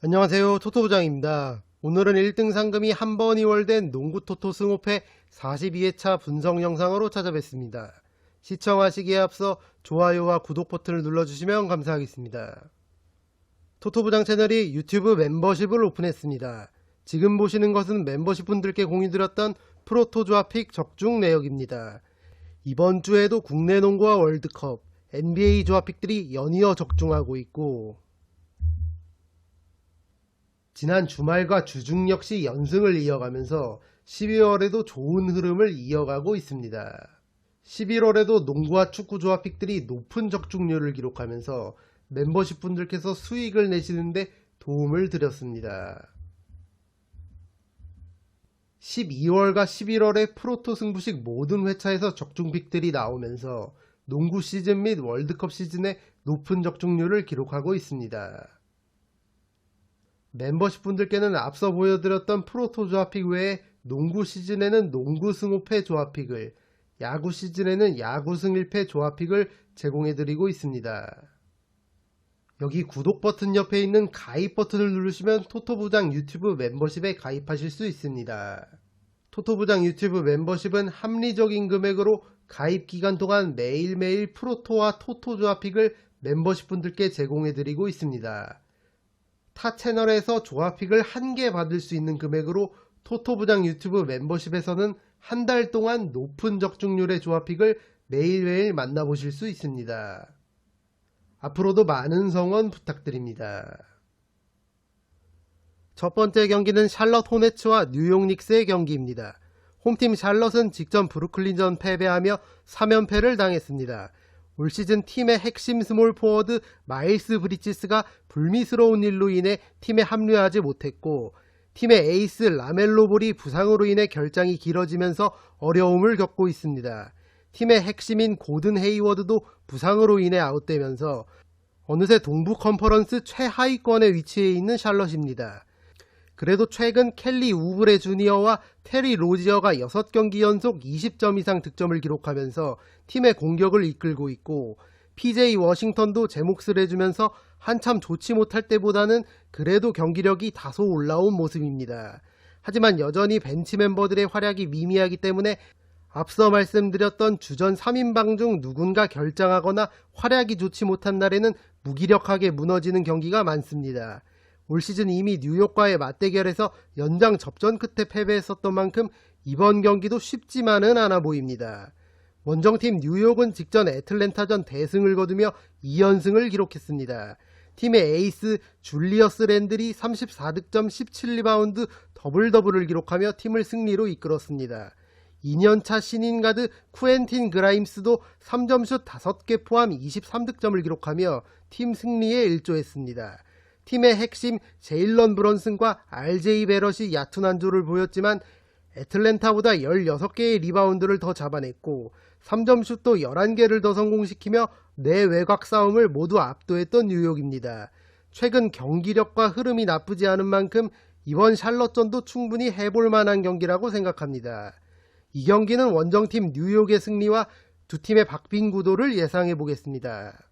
안녕하세요. 토토부장입니다. 오늘은 1등 상금이 한 번 이월된 농구 토토 승호패 42회차 분석 영상으로 찾아뵙습니다. 시청하시기에 앞서 좋아요와 구독 버튼을 눌러주시면 감사하겠습니다. 토토부장 채널이 유튜브 멤버십을 오픈했습니다. 지금 보시는 것은 멤버십 분들께 공유드렸던 프로토 조합픽 적중 내역입니다. 이번 주에도 국내 농구와 월드컵, NBA 조합픽들이 연이어 적중하고 있고 지난 주말과 주중 역시 연승을 이어가면서 12월에도 좋은 흐름을 이어가고 있습니다. 11월에도 농구와 축구 조합픽들이 높은 적중률을 기록하면서 멤버십 분들께서 수익을 내시는데 도움을 드렸습니다. 12월과 11월에 프로토 승부식 모든 회차에서 적중픽들이 나오면서 농구 시즌 및 월드컵 시즌에 높은 적중률을 기록하고 있습니다. 멤버십 분들께는 앞서 보여드렸던 프로토 조합픽 외에 농구 시즌에는 농구 승호패 조합픽을, 야구 시즌에는 야구 승일패 조합픽을 제공해드리고 있습니다. 여기 구독 버튼 옆에 있는 가입 버튼을 누르시면 토토부장 유튜브 멤버십에 가입하실 수 있습니다. 토토부장 유튜브 멤버십은 합리적인 금액으로 가입 기간 동안 매일매일 프로토와 토토 조합픽을 멤버십 분들께 제공해드리고 있습니다. 타 채널에서 조합픽을 한 개 받을 수 있는 금액으로 토토부장 유튜브 멤버십에서는 한 달 동안 높은 적중률의 조합픽을 매일매일 만나보실 수 있습니다. 앞으로도 많은 성원 부탁드립니다. 첫 번째 경기는 샬럿 호네츠와 뉴욕 닉스의 경기입니다. 홈팀 샬럿은 직전 브루클린전 패배하며 3연패를 당했습니다. 올 시즌 팀의 핵심 스몰 포워드 마일스 브리지스가 불미스러운 일로 인해 팀에 합류하지 못했고 팀의 에이스 라멜로 볼이 부상으로 인해 결장이 길어지면서 어려움을 겪고 있습니다. 팀의 핵심인 고든 헤이워드도 부상으로 인해 아웃되면서 어느새 동부 컨퍼런스 최하위권에 위치해 있는 샬럿입니다. 그래도 최근 켈리 우브레 주니어와 테리 로지어가 6경기 연속 20점 이상 득점을 기록하면서 팀의 공격을 이끌고 있고 PJ 워싱턴도 제 몫을 해주면서 한참 좋지 못할 때보다는 그래도 경기력이 다소 올라온 모습입니다. 하지만 여전히 벤치 멤버들의 활약이 미미하기 때문에 앞서 말씀드렸던 주전 3인방 중 누군가 결장하거나 활약이 좋지 못한 날에는 무기력하게 무너지는 경기가 많습니다. 올 시즌 이미 뉴욕과의 맞대결에서 연장 접전 끝에 패배했었던 만큼 이번 경기도 쉽지만은 않아 보입니다. 원정팀 뉴욕은 직전 애틀랜타전 대승을 거두며 2연승을 기록했습니다. 팀의 에이스 줄리어스 랜들이 34득점 17리바운드 더블더블을 기록하며 팀을 승리로 이끌었습니다. 2년차 신인 가드 쿠엔틴 그라임스도 3점슛 5개 포함 23득점을 기록하며 팀 승리에 일조했습니다. 팀의 핵심 제일런 브런슨과 RJ 베럿이 얕은 한조를 보였지만 애틀랜타보다 16개의 리바운드를 더 잡아냈고 3점슛도 11개를 더 성공시키며 내외곽 싸움을 모두 압도했던 뉴욕입니다. 최근 경기력과 흐름이 나쁘지 않은 만큼 이번 샬럿전도 충분히 해볼 만한 경기라고 생각합니다. 이 경기는 원정팀 뉴욕의 승리와 두 팀의 박빙 구도를 예상해 보겠습니다.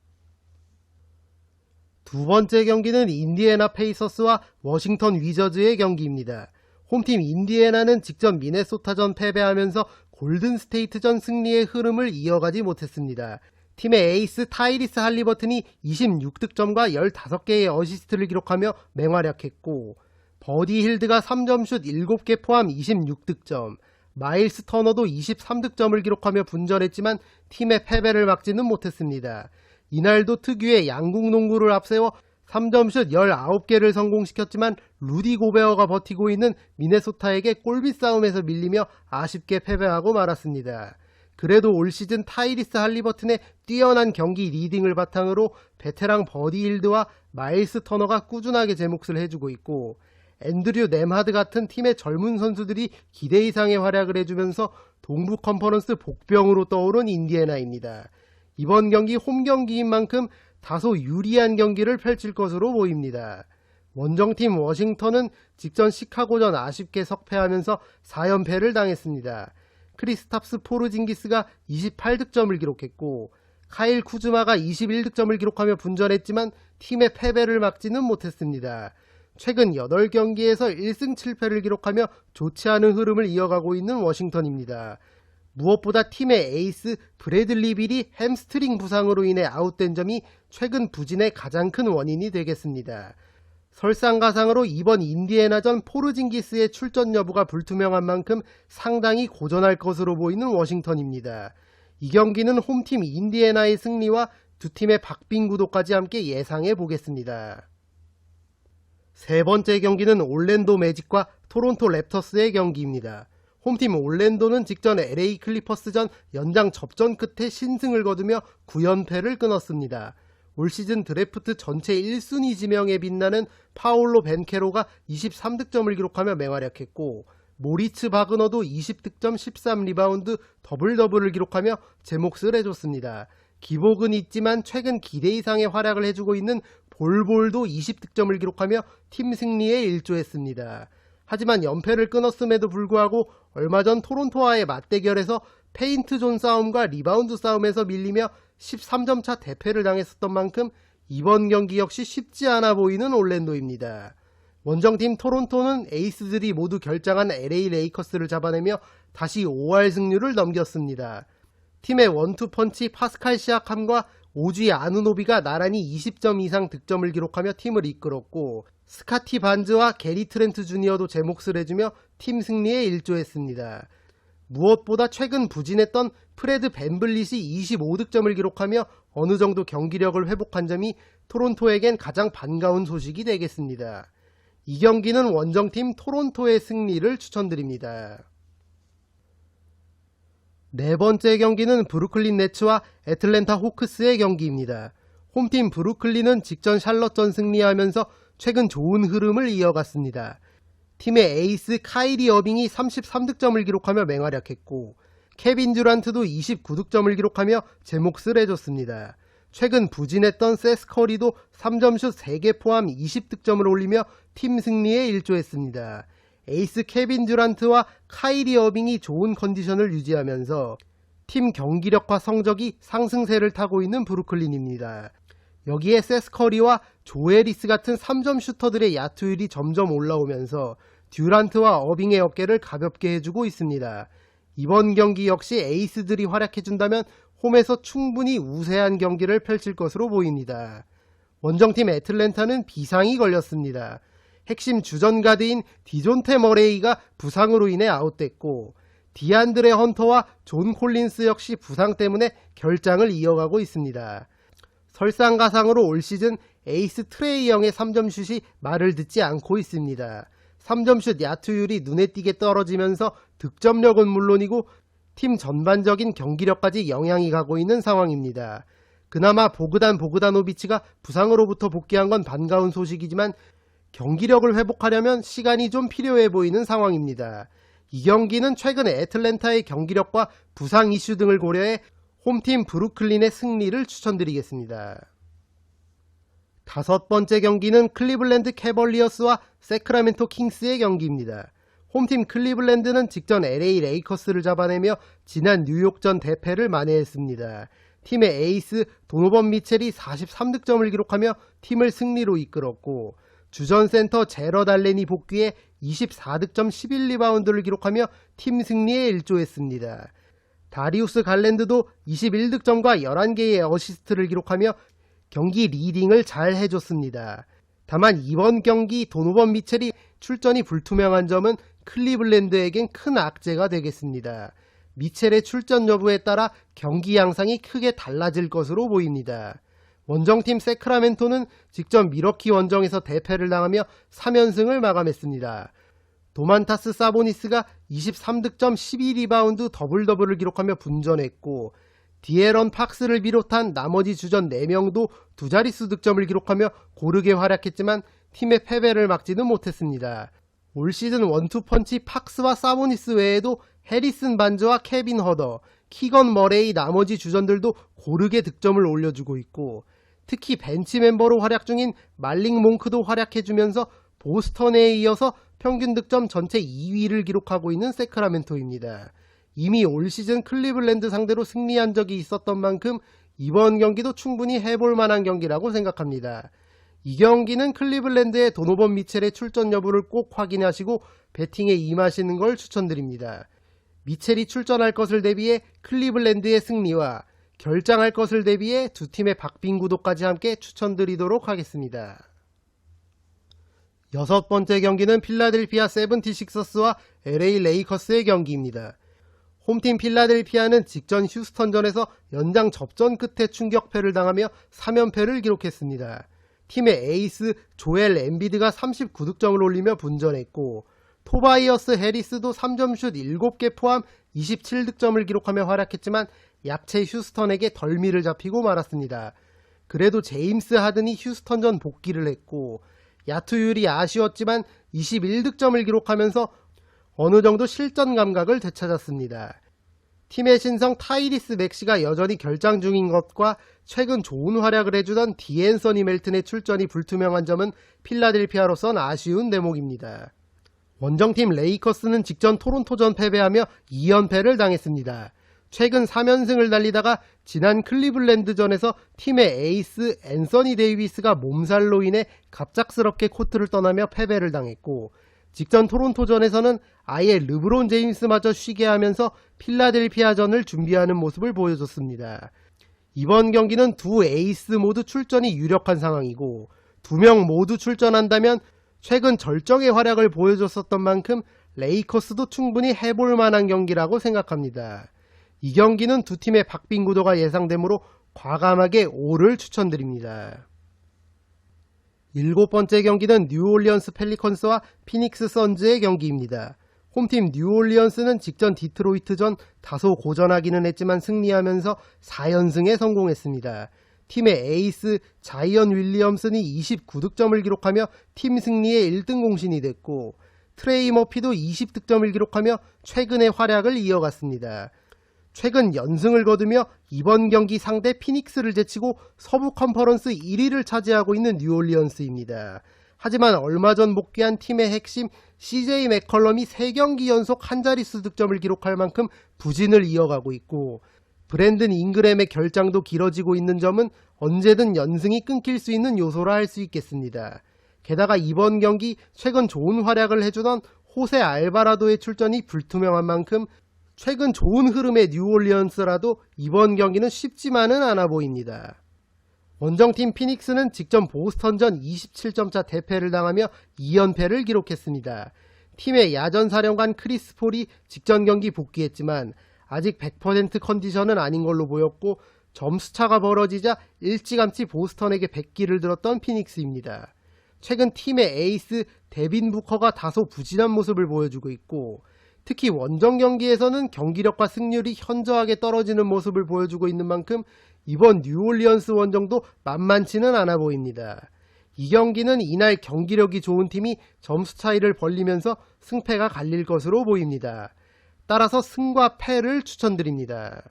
두 번째 경기는 인디애나 페이서스와 워싱턴 위저즈의 경기입니다. 홈팀 인디애나는 직전 미네소타전 패배하면서 골든스테이트전 승리의 흐름을 이어가지 못했습니다. 팀의 에이스 타이리스 할리버튼이 26득점과 15개의 어시스트를 기록하며 맹활약했고 버디 힐드가 3점슛 7개 포함 26득점, 마일스 터너도 23득점을 기록하며 분전했지만 팀의 패배를 막지는 못했습니다. 이날도 특유의 양궁 농구를 앞세워 3점슛 19개를 성공시켰지만 루디 고베어가 버티고 있는 미네소타에게 골밑 싸움에서 밀리며 아쉽게 패배하고 말았습니다. 그래도 올 시즌 타이리스 할리버튼의 뛰어난 경기 리딩을 바탕으로 베테랑 버디 힐드와 마일스 터너가 꾸준하게 제 몫을 해주고 있고 앤드류 넴하드 같은 팀의 젊은 선수들이 기대 이상의 활약을 해주면서 동부 컨퍼런스 복병으로 떠오른 인디애나입니다. 이번 경기 홈 경기인 만큼 다소 유리한 경기를 펼칠 것으로 보입니다. 원정팀 워싱턴은 직전 시카고전 아쉽게 석패하면서 4연패를 당했습니다. 크리스탑스 포르징기스가 28득점을 기록했고 카일 쿠즈마가 21득점을 기록하며 분전했지만 팀의 패배를 막지는 못했습니다. 최근 8경기에서 1승 7패를 기록하며 좋지 않은 흐름을 이어가고 있는 워싱턴입니다. 무엇보다 팀의 에이스 브래들리 빌이 햄스트링 부상으로 인해 아웃된 점이 최근 부진의 가장 큰 원인이 되겠습니다. 설상가상으로 이번 인디애나전 포르징기스의 출전 여부가 불투명한 만큼 상당히 고전할 것으로 보이는 워싱턴입니다. 이 경기는 홈팀 인디애나의 승리와 두 팀의 박빙 구도까지 함께 예상해 보겠습니다. 세 번째 경기는 올랜도 매직과 토론토 랩터스의 경기입니다. 홈팀 올랜도는 직전 LA 클리퍼스전 연장 접전 끝에 신승을 거두며 9연패를 끊었습니다. 올 시즌 드래프트 전체 1순위 지명에 빛나는 파올로 벤케로가 23득점을 기록하며 맹활약했고, 모리츠 바그너도 20득점 13리바운드 더블더블을 기록하며 제 몫을 해줬습니다. 기복은 있지만 최근 기대 이상의 활약을 해주고 있는 볼볼도 20득점을 기록하며 팀 승리에 일조했습니다. 하지만 연패를 끊었음에도 불구하고 얼마 전 토론토와의 맞대결에서 페인트 존 싸움과 리바운드 싸움에서 밀리며 13점 차 대패를 당했었던 만큼 이번 경기 역시 쉽지 않아 보이는 올랜도입니다. 원정팀 토론토는 에이스들이 모두 결장한 LA 레이커스를 잡아내며 다시 5할 승률을 넘겼습니다. 팀의 원투펀치 파스칼 시아캄과 오지 아누노비가 나란히 20점 이상 득점을 기록하며 팀을 이끌었고, 스카티 반즈와 게리 트렌트 주니어도 제 몫을 해주며 팀 승리에 일조했습니다. 무엇보다 최근 부진했던 프레드 밴블릿이 25득점을 기록하며 어느 정도 경기력을 회복한 점이 토론토에겐 가장 반가운 소식이 되겠습니다. 이 경기는 원정팀 토론토의 승리를 추천드립니다. 네 번째 경기는 브루클린 네츠와 애틀랜타 호크스의 경기입니다. 홈팀 브루클린은 직전 샬럿전 승리하면서 최근 좋은 흐름을 이어갔습니다. 팀의 에이스 카이리 어빙이 33득점을 기록하며 맹활약했고, 케빈 듀란트도 29득점을 기록하며 제 몫을 해줬습니다. 최근 부진했던 세스 커리도 3점슛 3개 포함 20득점을 올리며 팀 승리에 일조했습니다. 에이스 케빈 듀란트와 카이리 어빙이 좋은 컨디션을 유지하면서 팀 경기력과 성적이 상승세를 타고 있는 브루클린입니다. 여기에 세스 커리와 조에리스 같은 3점 슈터들의 야투율이 점점 올라오면서 듀란트와 어빙의 어깨를 가볍게 해주고 있습니다. 이번 경기 역시 에이스들이 활약해준다면 홈에서 충분히 우세한 경기를 펼칠 것으로 보입니다. 원정팀 애틀랜타는 비상이 걸렸습니다. 핵심 주전 가드인 디존테 머레이가 부상으로 인해 아웃됐고, 디안드레 헌터와 존 콜린스 역시 부상 때문에 결장을 이어가고 있습니다. 설상가상으로 올 시즌 에이스 트레이 영의 3점슛이 말을 듣지 않고 있습니다. 3점슛 야투율이 눈에 띄게 떨어지면서 득점력은 물론이고 팀 전반적인 경기력까지 영향이 가고 있는 상황입니다. 그나마 보그단 보그다노비치가 부상으로부터 복귀한 건 반가운 소식이지만 경기력을 회복하려면 시간이 좀 필요해 보이는 상황입니다. 이 경기는 최근 애틀랜타의 경기력과 부상 이슈 등을 고려해 홈팀 브루클린의 승리를 추천드리겠습니다. 다섯 번째 경기는 클리블랜드 캐벌리어스와 세크라멘토 킹스의 경기입니다. 홈팀 클리블랜드는 직전 LA 레이커스를 잡아내며 지난 뉴욕전 대패를 만회했습니다. 팀의 에이스 도노번 미첼이 43득점을 기록하며 팀을 승리로 이끌었고, 주전 센터 제럿 알렌이 복귀해 24득점 11리바운드를 기록하며 팀 승리에 일조했습니다. 다리우스 갈랜드도 21득점과 11개의 어시스트를 기록하며 경기 리딩을 잘 해줬습니다. 다만 이번 경기 도노번 미첼이 출전이 불투명한 점은 클리블랜드에겐 큰 악재가 되겠습니다. 미첼의 출전 여부에 따라 경기 양상이 크게 달라질 것으로 보입니다. 원정팀 세크라멘토는 직전 미러키 원정에서 대패를 당하며 3연승을 마감했습니다. 도만타스 사보니스가 23득점 12리바운드 더블더블을 기록하며 분전했고, 디에런 팍스를 비롯한 나머지 주전 4명도 두 자릿수 득점을 기록하며 고르게 활약했지만 팀의 패배를 막지는 못했습니다. 올 시즌 원투펀치 팍스와 사보니스 외에도 해리슨 반즈와 케빈 허더, 키건 머레이 나머지 주전들도 고르게 득점을 올려주고 있고, 특히 벤치 멤버로 활약 중인 말링 몽크도 활약해주면서 보스턴에 이어서 평균 득점 전체 2위를 기록하고 있는 세크라멘토입니다. 이미 올 시즌 클리블랜드 상대로 승리한 적이 있었던 만큼 이번 경기도 충분히 해볼 만한 경기라고 생각합니다. 이 경기는 클리블랜드의 도노번 미첼의 출전 여부를 꼭 확인하시고 배팅에 임하시는 걸 추천드립니다. 미첼이 출전할 것을 대비해 클리블랜드의 승리와 결장할 것을 대비해 두 팀의 박빙 구도까지 함께 추천드리도록 하겠습니다. 여섯 번째 경기는 필라델피아 세븐티식서스와 LA 레이커스의 경기입니다. 홈팀 필라델피아는 직전 휴스턴전에서 연장 접전 끝에 충격패를 당하며 3연패를 기록했습니다. 팀의 에이스 조엘 엠비드가 39득점을 올리며 분전했고 토바이어스 해리스도 3점슛 7개 포함 27득점을 기록하며 활약했지만 약체 휴스턴에게 덜미를 잡히고 말았습니다. 그래도 제임스 하든이 휴스턴전 복귀를 했고 야투율이 아쉬웠지만 21득점을 기록하면서 어느 정도 실전 감각을 되찾았습니다. 팀의 신성 타이리스 맥시가 여전히 결장 중인 것과 최근 좋은 활약을 해주던 디앤서니 멜튼의 출전이 불투명한 점은 필라델피아로선 아쉬운 대목입니다. 원정팀 레이커스는 직전 토론토전 패배하며 2연패를 당했습니다. 최근 3연승을 달리다가 지난 클리블랜드전에서 팀의 에이스 앤서니 데이비스가 몸살로 인해 갑작스럽게 코트를 떠나며 패배를 당했고 직전 토론토전에서는 아예 르브론 제임스마저 쉬게 하면서 필라델피아전을 준비하는 모습을 보여줬습니다. 이번 경기는 두 에이스 모두 출전이 유력한 상황이고 두 명 모두 출전한다면 최근 절정의 활약을 보여줬었던 만큼 레이커스도 충분히 해볼 만한 경기라고 생각합니다. 이 경기는 두 팀의 박빙 구도가 예상되므로 과감하게 5를 추천드립니다. 일곱 번째 경기는 뉴올리언스 펠리컨스와 피닉스 선즈의 경기입니다. 홈팀 뉴올리언스는 직전 디트로이트전 다소 고전하기는 했지만 승리하면서 4연승에 성공했습니다. 팀의 에이스 자이언 윌리엄슨이 29득점을 기록하며 팀 승리의 1등 공신이 됐고 트레이 머피도 20득점을 기록하며 최근의 활약을 이어갔습니다. 최근 연승을 거두며 이번 경기 상대 피닉스를 제치고 서부 컨퍼런스 1위를 차지하고 있는 뉴올리언스입니다. 하지만 얼마 전 복귀한 팀의 핵심 CJ 맥컬럼이 3경기 연속 한 자릿수 득점을 기록할 만큼 부진을 이어가고 있고 브랜든 잉그램의 결장도 길어지고 있는 점은 언제든 연승이 끊길 수 있는 요소라 할 수 있겠습니다. 게다가 이번 경기 최근 좋은 활약을 해주던 호세 알바라도의 출전이 불투명한 만큼 최근 좋은 흐름의 뉴올리언스라도 이번 경기는 쉽지만은 않아 보입니다. 원정팀 피닉스는 직전 보스턴전 27점차 대패를 당하며 2연패를 기록했습니다. 팀의 야전사령관 크리스 폴이 직전 경기 복귀했지만 아직 100% 컨디션은 아닌 걸로 보였고 점수차가 벌어지자 일찌감치 보스턴에게 백기를 들었던 피닉스입니다. 최근 팀의 에이스 데빈 부커가 다소 부진한 모습을 보여주고 있고 특히 원정 경기에서는 경기력과 승률이 현저하게 떨어지는 모습을 보여주고 있는 만큼 이번 뉴올리언스 원정도 만만치는 않아 보입니다. 이 경기는 이날 경기력이 좋은 팀이 점수 차이를 벌리면서 승패가 갈릴 것으로 보입니다. 따라서 승과 패를 추천드립니다.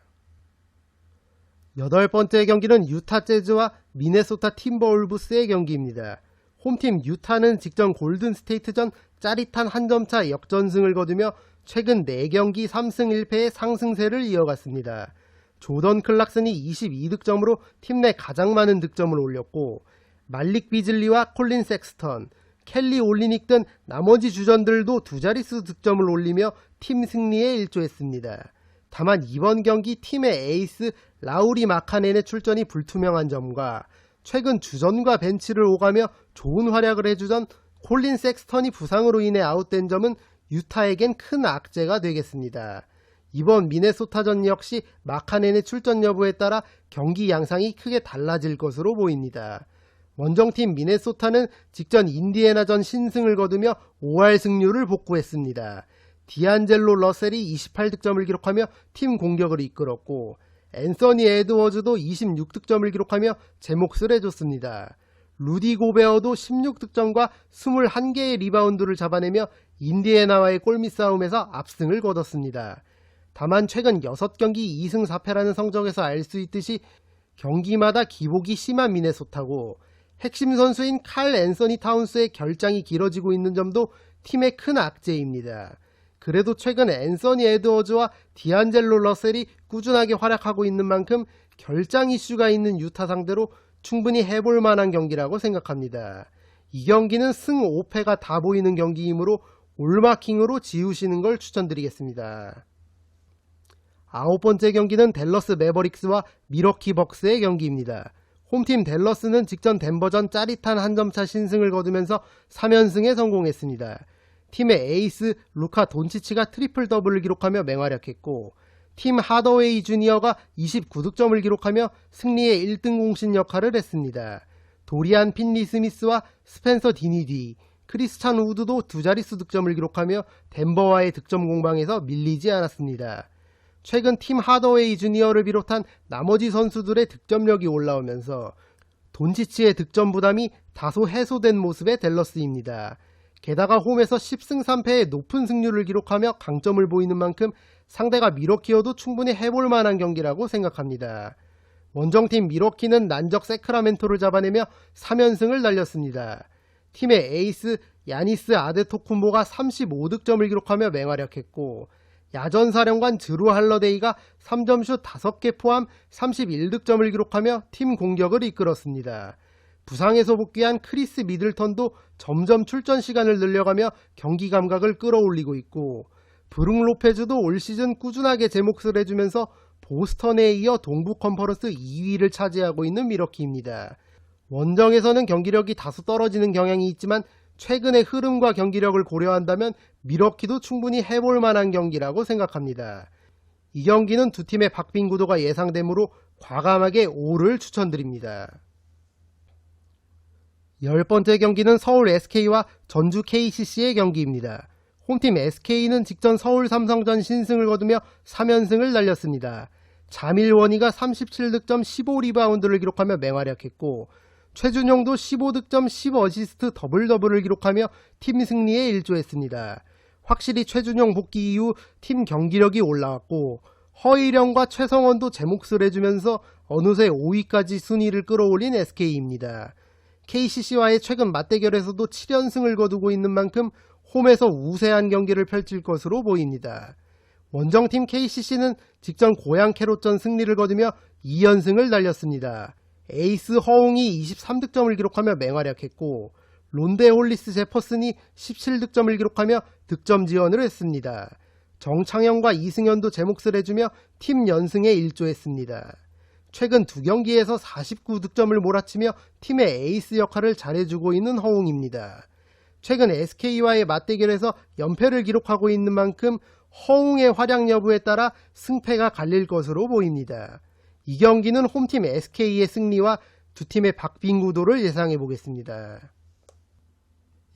여덟 번째 경기는 유타 재즈와 미네소타 팀버울브스의 경기입니다. 홈팀 유타는 직전 골든스테이트전 짜릿한 한 점차 역전승을 거두며 최근 4경기 3승 1패의 상승세를 이어갔습니다. 조던 클락슨이 22득점으로 팀 내 가장 많은 득점을 올렸고 말릭 비즐리와 콜린 섹스턴, 켈리 올리닉 등 나머지 주전들도 두 자릿수 득점을 올리며 팀 승리에 일조했습니다. 다만 이번 경기 팀의 에이스 라우리 마카넨의 출전이 불투명한 점과 최근 주전과 벤치를 오가며 좋은 활약을 해주던 콜린 섹스턴이 부상으로 인해 아웃된 점은 유타에겐 큰 악재가 되겠습니다. 이번 미네소타전 역시 마카넨의 출전 여부에 따라 경기 양상이 크게 달라질 것으로 보입니다. 원정팀 미네소타는 직전 인디애나전 신승을 거두며 5할 승률을 복구했습니다. 디안젤로 러셀이 28득점을 기록하며 팀 공격을 이끌었고 앤서니 에드워즈도 26득점을 기록하며 제 몫을 해줬습니다. 루디 고베어도 16득점과 21개의 리바운드를 잡아내며 인디애나와의 골밑 싸움에서 압승을 거뒀습니다. 다만 최근 6경기 2승 4패라는 성적에서 알 수 있듯이 경기마다 기복이 심한 미네소타고 핵심 선수인 칼 앤서니 타운스의 결장이 길어지고 있는 점도 팀의 큰 악재입니다. 그래도 최근 앤서니 에드워즈와 디안젤로 러셀이 꾸준하게 활약하고 있는 만큼 결장 이슈가 있는 유타 상대로 충분히 해볼 만한 경기라고 생각합니다. 이 경기는 승 5패가 다 보이는 경기이므로 올마킹으로 지우시는 걸 추천드리겠습니다. 9번째 경기는 댈러스 매버릭스와 미러키 벅스의 경기입니다. 홈팀 댈러스는 직전 덴버전 짜릿한 한 점차 신승을 거두면서 3연승에 성공했습니다. 팀의 에이스 루카 돈치치가 트리플 더블을 기록하며 맹활약했고, 팀 하더웨이 주니어가 29득점을 기록하며 승리의 1등 공신 역할을 했습니다. 도리안 핀리 스미스와 스펜서 디니디, 크리스찬 우드도 두 자릿수 득점을 기록하며 덴버와의 득점 공방에서 밀리지 않았습니다. 최근 팀 하더웨이 주니어를 비롯한 나머지 선수들의 득점력이 올라오면서 돈치치의 득점 부담이 다소 해소된 모습의 댈러스입니다. 게다가 홈에서 10승 3패의 높은 승률을 기록하며 강점을 보이는 만큼 상대가 미러키여도 충분히 해볼 만한 경기라고 생각합니다. 원정팀 미러키는 난적 세크라멘토를 잡아내며 3연승을 날렸습니다. 팀의 에이스 야니스 아데토쿤보가 35득점을 기록하며 맹활약했고, 야전사령관 드루 할러데이가 3점슛 5개 포함 31득점을 기록하며 팀 공격을 이끌었습니다. 부상에서 복귀한 크리스 미들턴도 점점 출전 시간을 늘려가며 경기 감각을 끌어올리고 있고, 브룩 로페즈도 올 시즌 꾸준하게 제 몫을 해주면서 보스턴에 이어 동부 컨퍼런스 2위를 차지하고 있는 미러키입니다. 원정에서는 경기력이 다소 떨어지는 경향이 있지만 최근의 흐름과 경기력을 고려한다면 미러키도 충분히 해볼 만한 경기라고 생각합니다. 이 경기는 두 팀의 박빙 구도가 예상되므로 과감하게 5를 추천드립니다. 10번째 경기는 서울 SK와 전주 KCC의 경기입니다. 홈팀 SK는 직전 서울 삼성전 신승을 거두며 3연승을 날렸습니다. 자밀원이가 37득점 15리바운드를 기록하며 맹활약했고, 최준용도 15득점 10어시스트 더블더블을 기록하며 팀 승리에 일조했습니다. 확실히 최준용 복귀 이후 팀 경기력이 올라왔고, 허일영과 최성원도 제 몫을 해주면서 어느새 5위까지 순위를 끌어올린 SK입니다. KCC와의 최근 맞대결에서도 7연승을 거두고 있는 만큼 홈에서 우세한 경기를 펼칠 것으로 보입니다. 원정팀 KCC는 직전 고양 캐롯전 승리를 거두며 2연승을 날렸습니다. 에이스 허웅이 23득점을 기록하며 맹활약했고, 론데 홀리스 제퍼슨이 17득점을 기록하며 득점 지원을 했습니다. 정창영과 이승현도 제 몫을 해주며 팀 연승에 일조했습니다. 최근 두 경기에서 49득점을 몰아치며 팀의 에이스 역할을 잘해주고 있는 허웅입니다. 최근 SK와의 맞대결에서 연패를 기록하고 있는 만큼 허웅의 활약 여부에 따라 승패가 갈릴 것으로 보입니다. 이 경기는 홈팀 SK의 승리와 두 팀의 박빙 구도를 예상해 보겠습니다.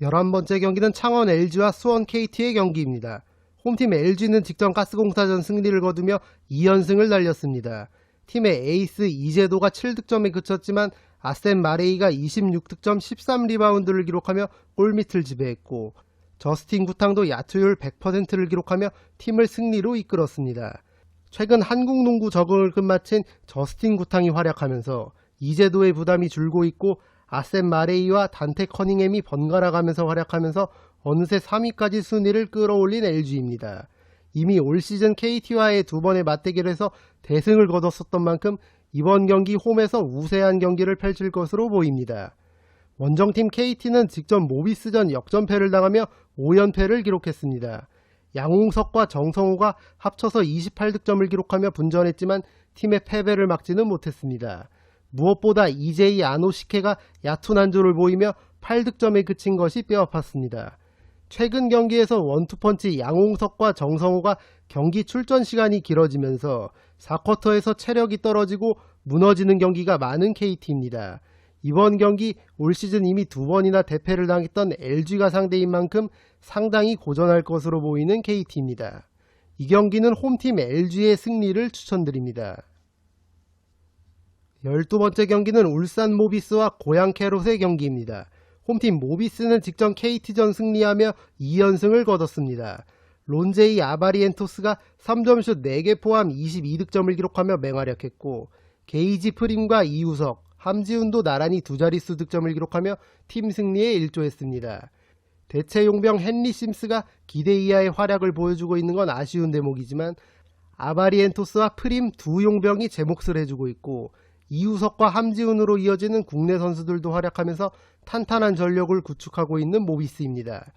11번째 경기는 창원 LG와 수원 KT의 경기입니다. 홈팀 LG는 직전 가스공사전 승리를 거두며 2연승을 날렸습니다. 팀의 에이스 이재도가 7득점에 그쳤지만 아셈 마레이가 26득점 13리바운드를 기록하며 골밑을 지배했고, 저스틴 구탕도 야투율 100%를 기록하며 팀을 승리로 이끌었습니다. 최근 한국 농구 적응을 끝마친 저스틴 구탕이 활약하면서 이재도의 부담이 줄고 있고, 아셈 마레이와 단테 커닝햄이 번갈아 가면서 활약하면서 어느새 3위까지 순위를 끌어올린 LG입니다. 이미 올 시즌 KT와의 두 번의 맞대결에서 대승을 거뒀었던 만큼 이번 경기 홈에서 우세한 경기를 펼칠 것으로 보입니다. 원정팀 KT는 직전 모비스전 역전패를 당하며 5연패를 기록했습니다. 양홍석과 정성호가 합쳐서 28득점을 기록하며 분전했지만 팀의 패배를 막지는 못했습니다. 무엇보다 이제이 아노시케가 얕은 한조를 보이며 8득점에 그친 것이 뼈아팠습니다. 최근 경기에서 원투펀치 양홍석과 정성호가 경기 출전 시간이 길어지면서 4쿼터에서 체력이 떨어지고 무너지는 경기가 많은 KT입니다. 이번 경기 올 시즌 이미 두 번이나 대패를 당했던 LG가 상대인 만큼 상당히 고전할 것으로 보이는 KT입니다. 이 경기는 홈팀 LG의 승리를 추천드립니다. 12번째 경기는 울산 모비스와 고양 캐롯의 경기입니다. 홈팀 모비스는 직전 KT전 승리하며 2연승을 거뒀습니다. 론제이 아바리엔토스가 3점슛 4개 포함 22득점을 기록하며 맹활약했고, 게이지 프림과 이우석, 함지훈도 나란히 두 자릿수 득점을 기록하며 팀 승리에 일조했습니다. 대체 용병 헨리 심스가 기대 이하의 활약을 보여주고 있는 건 아쉬운 대목이지만 아바리엔토스와 프림 두 용병이 제 몫을 해주고 있고, 이우석과 함지훈으로 이어지는 국내 선수들도 활약하면서 탄탄한 전력을 구축하고 있는 모비스입니다.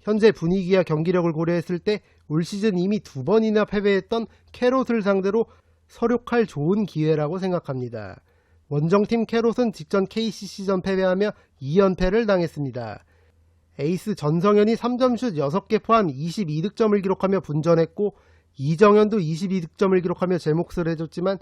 현재 분위기와 경기력을 고려했을 때 올 시즌 이미 2번이나 패배했던 캐롯을 상대로 서력할 좋은 기회라고 생각합니다. 원정팀 캐롯은 직전 KCC전 패배하며 2연패를 당했습니다. 에이스 전성현이 3점슛 6개 포함 22득점을 기록하며 분전했고 이정현도 22득점을 기록하며 제 몫을 해줬지만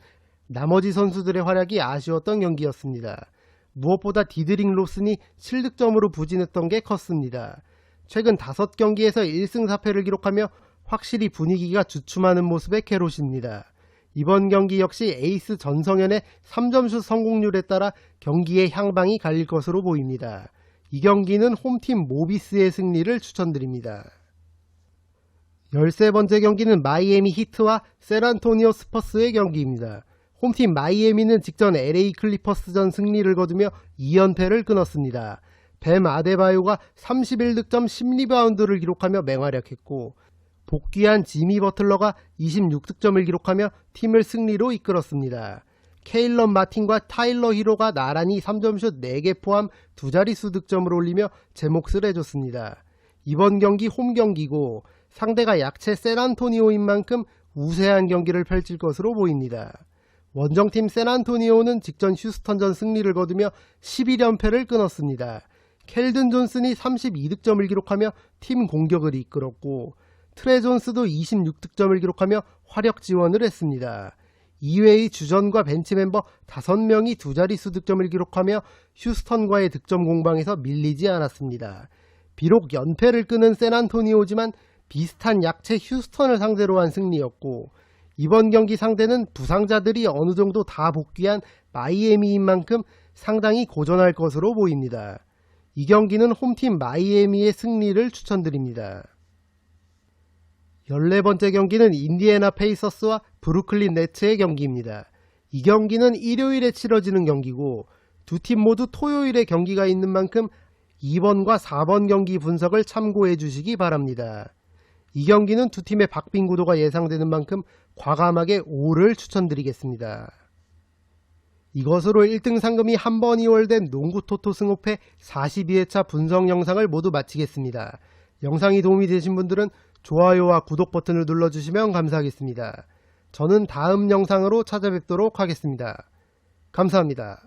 나머지 선수들의 활약이 아쉬웠던 경기였습니다. 무엇보다 디드릭 로슨이 7득점으로 부진했던 게 컸습니다. 최근 5경기에서 1승 4패를 기록하며 확실히 분위기가 주춤하는 모습의 캐롯입니다. 이번 경기 역시 에이스 전성현의 3점슛 성공률에 따라 경기의 향방이 갈릴 것으로 보입니다. 이 경기는 홈팀 모비스의 승리를 추천드립니다. 13번째 경기는 마이애미 히트와 샌안토니오 스퍼스의 경기입니다. 홈팀 마이애미는 직전 LA 클리퍼스전 승리를 거두며 2연패를 끊었습니다. 뱀 아데바요가 31득점 10리바운드를 기록하며 맹활약했고 복귀한 지미 버틀러가 26득점을 기록하며 팀을 승리로 이끌었습니다. 케일런 마틴과 타일러 히로가 나란히 3점슛 4개 포함 2자릿수 득점을 올리며 제 몫을 해줬습니다. 이번 경기 홈 경기고 상대가 약체 샌안토니오인 만큼 우세한 경기를 펼칠 것으로 보입니다. 원정팀 샌안토니오는 직전 휴스턴전 승리를 거두며 11연패를 끊었습니다. 켈든 존슨이 32득점을 기록하며 팀 공격을 이끌었고 트레 존스도 26득점을 기록하며 화력 지원을 했습니다. 이외의 주전과 벤치 멤버 5명이 2자릿수 득점을 기록하며 휴스턴과의 득점 공방에서 밀리지 않았습니다. 비록 연패를 끄는 샌안토니오지만 비슷한 약체 휴스턴을 상대로 한 승리였고 이번 경기 상대는 부상자들이 어느 정도 다 복귀한 마이애미인 만큼 상당히 고전할 것으로 보입니다. 이 경기는 홈팀 마이애미의 승리를 추천드립니다. 14번째 경기는 인디애나 페이서스와 브루클린 네츠의 경기입니다. 이 경기는 일요일에 치러지는 경기고 두 팀 모두 토요일에 경기가 있는 만큼 2번과 4번 경기 분석을 참고해 주시기 바랍니다. 이 경기는 두 팀의 박빙 구도가 예상되는 만큼 과감하게 5를 추천드리겠습니다. 이것으로 1등 상금이 한 번 이월된 농구 토토 승호패 42회차 분석 영상을 모두 마치겠습니다. 영상이 도움이 되신 분들은 좋아요와 구독 버튼을 눌러주시면 감사하겠습니다. 저는 다음 영상으로 찾아뵙도록 하겠습니다. 감사합니다.